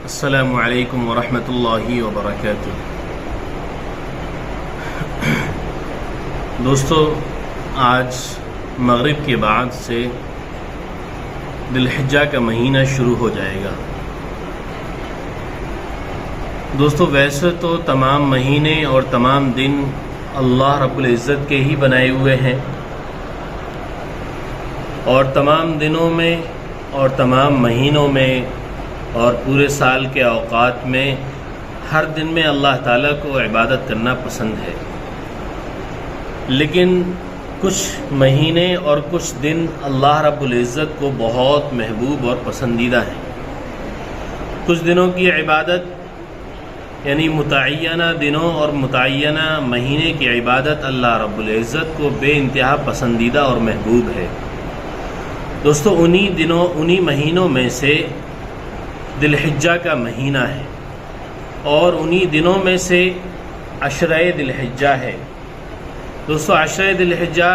السلام علیکم ورحمۃ اللہ وبرکاتہ۔ دوستو، آج مغرب کے بعد سے ذی الحجہ کا مہینہ شروع ہو جائے گا۔ دوستو، ویسے تو تمام مہینے اور تمام دن اللہ رب العزت کے ہی بنائے ہوئے ہیں، اور تمام دنوں میں اور تمام مہینوں میں اور پورے سال کے اوقات میں ہر دن میں اللہ تعالیٰ کو عبادت کرنا پسند ہے، لیکن کچھ مہینے اور کچھ دن اللہ رب العزت کو بہت محبوب اور پسندیدہ ہیں۔ کچھ دنوں کی عبادت یعنی متعینہ دنوں اور متعینہ مہینے کی عبادت اللہ رب العزت کو بے انتہا پسندیدہ اور محبوب ہے۔ دوستو، انہی مہینوں میں سے ذی الحجہ کا مہینہ ہے، اور انہی دنوں میں سے عشرہ ذی الحجہ ہے۔ دوستو، عشرہ ذی الحجہ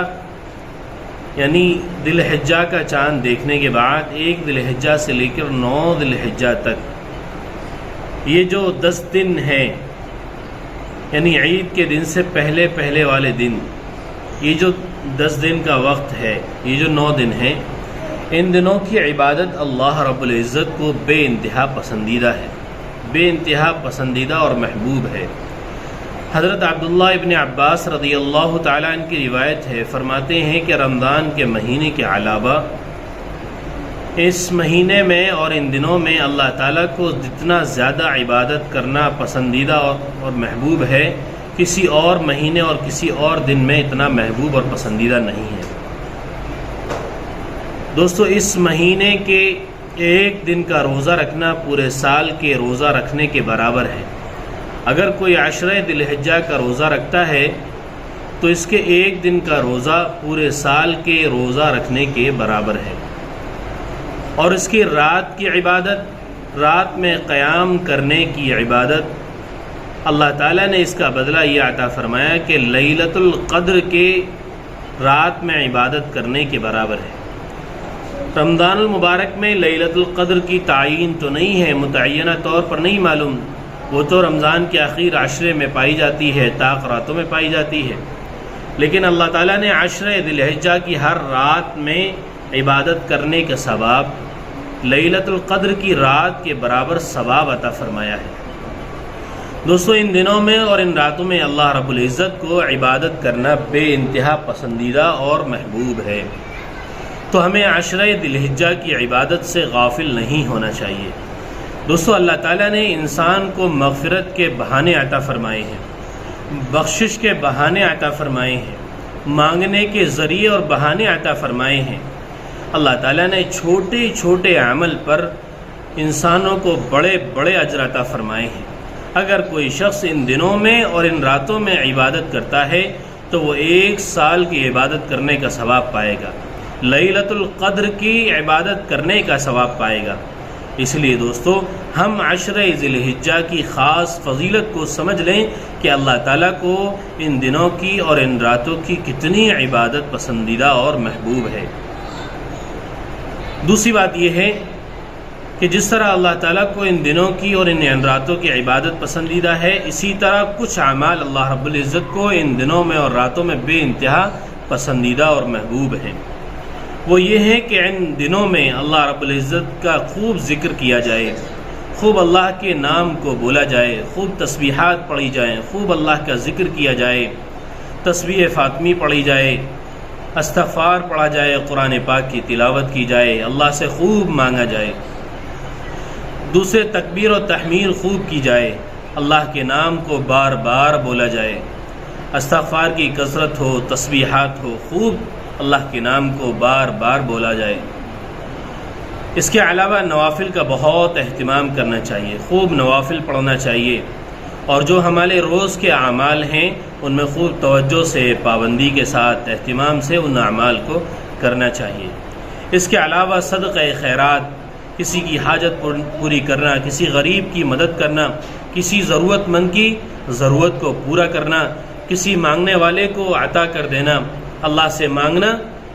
یعنی ذی الحجہ کا چاند دیکھنے کے بعد 1 ذی الحجہ سے لے کر 9 ذی الحجہ تک یہ جو 10 دن ہیں، یعنی عید کے دن سے پہلے والے دن، یہ جو 10 دن کا وقت ہے، یہ جو 9 دن ہیں، ان دنوں کی عبادت اللہ رب العزت کو بے انتہا پسندیدہ ہے، بے انتہا پسندیدہ اور محبوب ہے۔ حضرت عبداللہ ابن عباس رضی اللہ تعالیٰ عنہ کی روایت ہے، فرماتے ہیں کہ رمضان کے مہینے کے علاوہ اس مہینے میں اور ان دنوں میں اللہ تعالیٰ کو جتنا زیادہ عبادت کرنا پسندیدہ اور محبوب ہے، کسی اور مہینے اور کسی اور دن میں اتنا محبوب اور پسندیدہ نہیں ہے۔ دوستو، اس مہینے کے ایک دن کا روزہ رکھنا پورے سال کے روزہ رکھنے کے برابر ہے۔ اگر کوئی عشرہ ذی الحجہ کا روزہ رکھتا ہے تو اس کے ایک دن کا روزہ پورے سال کے روزہ رکھنے کے برابر ہے۔ اور اس کی رات کی عبادت، رات میں قیام کرنے کی عبادت، اللہ تعالیٰ نے اس کا بدلہ یہ عطا فرمایا کہ لیلۃ القدر کے رات میں عبادت کرنے کے برابر ہے۔ رمضان المبارک میں لیلۃ القدر کی تعین تو نہیں ہے، متعینہ طور پر نہیں معلوم، وہ تو رمضان کے آخر عشرے میں پائی جاتی ہے، طاق راتوں میں پائی جاتی ہے، لیکن اللہ تعالیٰ نے عشرہ ذی الحجہ کی ہر رات میں عبادت کرنے کا ثواب لیلۃ القدر کی رات کے برابر ثواب عطا فرمایا ہے۔ دوستو، ان دنوں میں اور ان راتوں میں اللہ رب العزت کو عبادت کرنا بے انتہا پسندیدہ اور محبوب ہے، تو ہمیں عشرہ ذی الحجہ کی عبادت سے غافل نہیں ہونا چاہیے۔ دوستو، اللہ تعالیٰ نے انسان کو مغفرت کے بہانے عطا فرمائے ہیں، بخشش کے بہانے عطا فرمائے ہیں، مانگنے کے ذریعے اور بہانے عطا فرمائے ہیں۔ اللہ تعالیٰ نے چھوٹے چھوٹے عمل پر انسانوں کو بڑے بڑے اجر عطا فرمائے ہیں۔ اگر کوئی شخص ان دنوں میں اور ان راتوں میں عبادت کرتا ہے تو وہ 1 سال کی عبادت کرنے کا ثواب پائے گا، لیلۃ القدر کی عبادت کرنے کا ثواب پائے گا۔ اس لیے دوستو، ہم عشرہ ذی الحجہ کی خاص فضیلت کو سمجھ لیں کہ اللہ تعالیٰ کو ان دنوں کی اور ان راتوں کی کتنی عبادت پسندیدہ اور محبوب ہے۔ دوسری بات یہ ہے کہ جس طرح اللہ تعالیٰ کو ان دنوں کی اور ان راتوں کی عبادت پسندیدہ ہے، اسی طرح کچھ اعمال اللہ رب العزت کو ان دنوں میں اور راتوں میں بے انتہا پسندیدہ اور محبوب ہیں۔ وہ یہ ہے کہ ان دنوں میں اللہ رب العزت کا خوب ذکر کیا جائے، خوب اللہ کے نام کو بولا جائے، خوب تسبیحات پڑھی جائیں، خوب اللہ کا ذکر کیا جائے، تسبیح فاطمی پڑھی جائے، استغفار پڑھا جائے، قرآن پاک کی تلاوت کی جائے، اللہ سے خوب مانگا جائے، دوسرے تکبیر و تحمید خوب کی جائے، اللہ کے نام کو بار بار بولا جائے، استغفار کی کثرت ہو، تسبیحات ہو، خوب اللہ کے نام کو بار بار بولا جائے۔ اس کے علاوہ نوافل کا بہت اہتمام کرنا چاہیے، خوب نوافل پڑھنا چاہیے، اور جو ہمارے روز کے اعمال ہیں ان میں خوب توجہ سے، پابندی کے ساتھ، اہتمام سے ان اعمال کو کرنا چاہیے۔ اس کے علاوہ صدقہ خیرات، کسی کی حاجت پوری کرنا، کسی غریب کی مدد کرنا، کسی ضرورت مند کی ضرورت کو پورا کرنا، کسی مانگنے والے کو عطا کر دینا، اللہ سے مانگنا،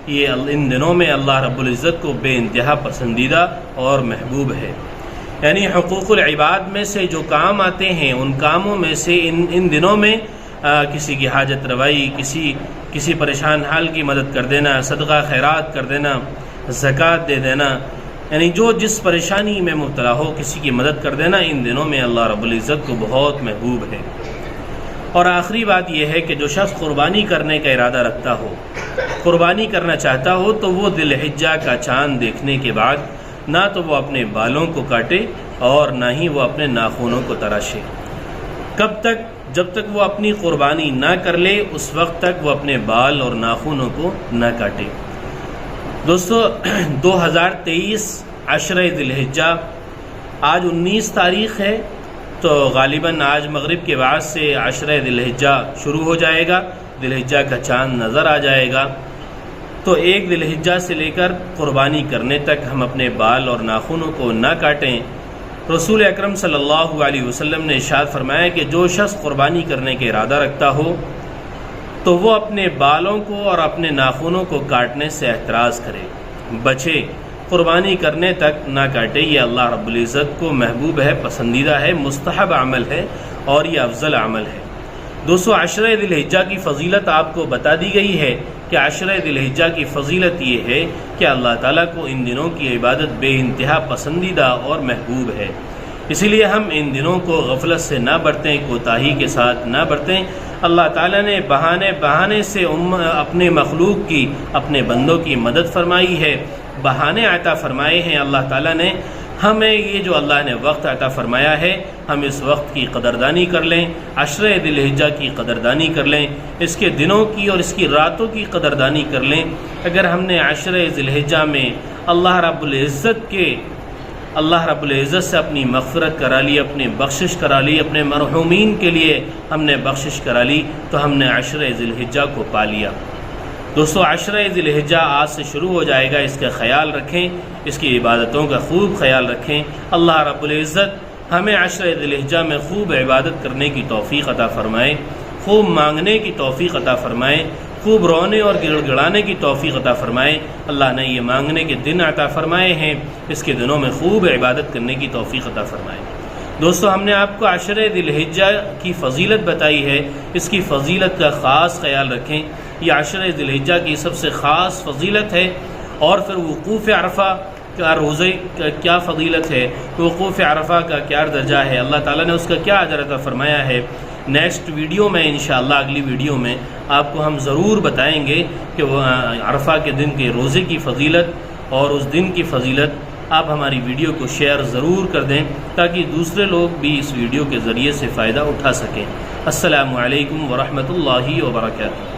یہ ان دنوں میں اللہ رب العزت کو بے انتہا پسندیدہ اور محبوب ہے۔ یعنی حقوق العباد میں سے جو کام آتے ہیں ان کاموں میں سے ان دنوں میں کسی کی حاجت روائی، کسی پریشان حال کی مدد کر دینا، صدقہ خیرات کر دینا، زکوٰۃ دے دینا، یعنی جو جس پریشانی میں مبتلا ہو کسی کی مدد کر دینا ان دنوں میں اللہ رب العزت کو بہت محبوب ہے۔ اور آخری بات یہ ہے کہ جو شخص قربانی کرنے کا ارادہ رکھتا ہو، قربانی کرنا چاہتا ہو، تو وہ ذی الحجہ کا چاند دیکھنے کے بعد نہ تو وہ اپنے بالوں کو کاٹے اور نہ ہی وہ اپنے ناخنوں کو تراشے۔ کب تک؟ جب تک وہ اپنی قربانی نہ کر لے اس وقت تک وہ اپنے بال اور ناخنوں کو نہ کاٹے۔ دوستو 2023 عشرہ ذی الحجہ، آج 19 تاریخ ہے، تو غالباً آج مغرب کے بعد سے عشرہ ذی الحجہ شروع ہو جائے گا، ذی الحجہ کا چاند نظر آ جائے گا۔ تو 1 ذی الحجہ سے لے کر قربانی کرنے تک ہم اپنے بال اور ناخنوں کو نہ کاٹیں۔ رسول اکرم صلی اللہ علیہ وسلم نے ارشاد فرمایا کہ جو شخص قربانی کرنے کا ارادہ رکھتا ہو تو وہ اپنے بالوں کو اور اپنے ناخنوں کو کاٹنے سے احتراز کرے، بچے، قربانی کرنے تک نہ کاٹے۔ یہ اللہ رب العزت کو محبوب ہے، پسندیدہ ہے، مستحب عمل ہے اور یہ افضل عمل ہے۔ دوستو عشرہ ذی الحجہ کی فضیلت آپ کو بتا دی گئی ہے کہ عشرہ ذی الحجہ کی فضیلت یہ ہے کہ اللہ تعالیٰ کو ان دنوں کی عبادت بے انتہا پسندیدہ اور محبوب ہے، اسی لیے ہم ان دنوں کو غفلت سے نہ برتیں، کوتاہی کے ساتھ نہ برتیں۔ اللہ تعالیٰ نے بہانے سے اپنے مخلوق کی، اپنے بندوں کی مدد فرمائی ہے، بہانے عطا فرمائے ہیں اللہ تعالیٰ نے۔ ہمیں یہ جو اللہ نے وقت عطا فرمایا ہے ہم اس وقت کی قدردانی کر لیں، عشرہ ذی الحجہ کی قدردانی کر لیں، اس کے دنوں کی اور اس کی راتوں کی قدردانی کر لیں۔ اگر ہم نے عشرہ ذی الحجہ میں اللہ رب العزت سے اپنی مغفرت کرا لی، اپنی بخشش کرا لی، اپنے مرحومین کے لیے ہم نے بخشش کرا لی، تو ہم نے عشرہ ذی الحجہ کو پا لیا۔ دوستو عشرہ ذی الحجہ آج سے شروع ہو جائے گا، اس کا خیال رکھیں، اس کی عبادتوں کا خوب خیال رکھیں۔ اللہ رب العزت ہمیں عشرہ ذی الحجہ میں خوب عبادت کرنے کی توفیق عطا فرمائے، خوب مانگنے کی توفیق عطا فرمائے، خوب رونے اور گڑ گڑانے کی توفیق عطا فرمائے۔ اللہ نے یہ مانگنے کے دن عطا فرمائے ہیں، اس کے دنوں میں خوب عبادت کرنے کی توفیق عطا فرمائے۔ دوستو ہم نے آپ کو عشرہ ذی الحجہ کی فضیلت بتائی ہے، اس کی فضیلت کا خاص خیال رکھیں۔ یہ عشرہ ذی الحجہ کی سب سے خاص فضیلت ہے۔ اور پھر وقوف عرفہ کا روزے کا کیا فضیلت ہے، وقوف عرفہ کا کیا درجہ ہے، اللہ تعالیٰ نے اس کا کیا اجر عطا فرمایا ہے۔ نیکسٹ ویڈیو میں انشاءاللہ اگلی ویڈیو میں آپ کو ہم ضرور بتائیں گے کہ وہ عرفہ کے دن کے روزے کی فضیلت اور اس دن کی فضیلت۔ آپ ہماری ویڈیو کو شیئر ضرور کر دیں تاکہ دوسرے لوگ بھی اس ویڈیو کے ذریعے سے فائدہ اٹھا سکیں۔ السلام علیکم ورحمۃ اللہ وبرکاتہ۔